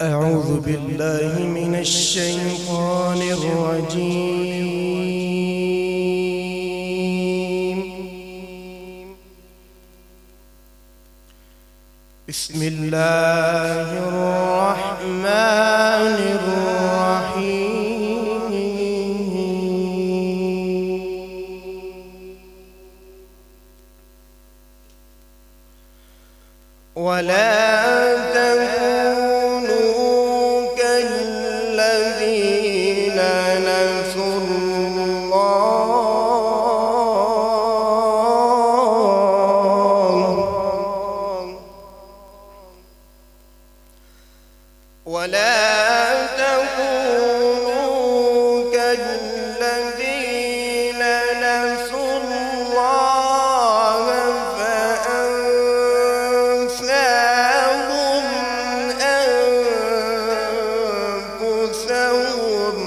أعوذ بالله من الشيطان الرجيم. بسم الله الرحمن الرحيم. ولا تكونوا كالذين نسوا الله فأنساهم أنفسهم.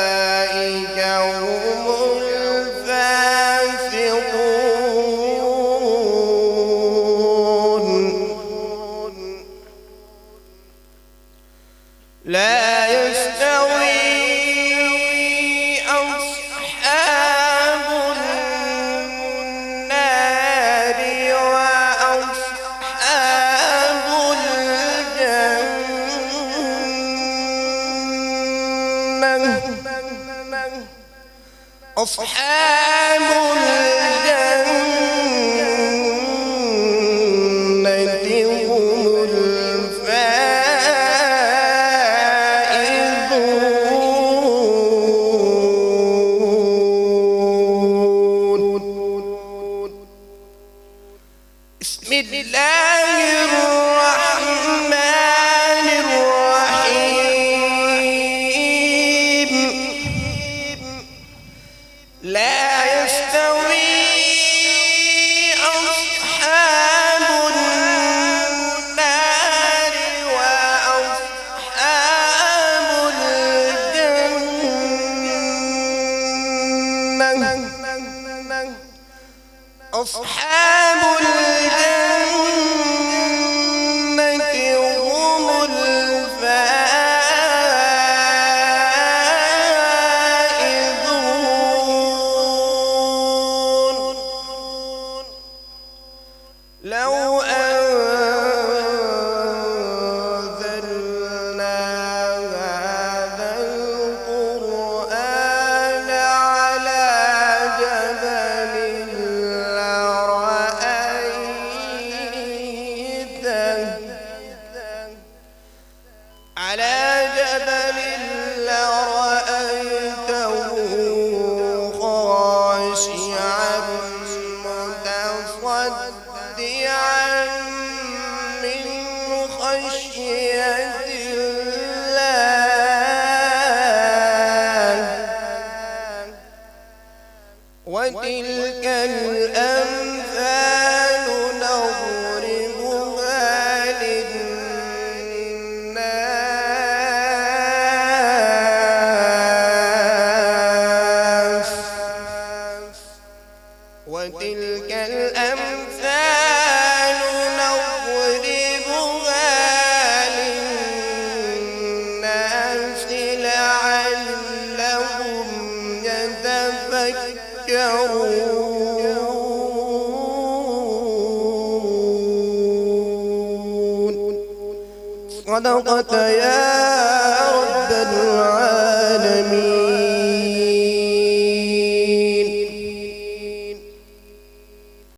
أولئك هم الفاسقون. لا يستوي أصحاب النار وأصحاب الجنة. أصحاب الجنة هم الفائزون. بسم الله الرحمن الرحيم. لا يستوي أصحاب النار وأصحاب الجنة. أصحاب الجنة هم الفائزون. لو أنزلنا هذا القرآن على جبل لرأيته خاشعا متصدعا من خشية الله. وتلك الأمثال نضربها للناس. وتلك الأمثال نضربها للناس لعلهم يتفكرون. صدقت يا رب العالمين.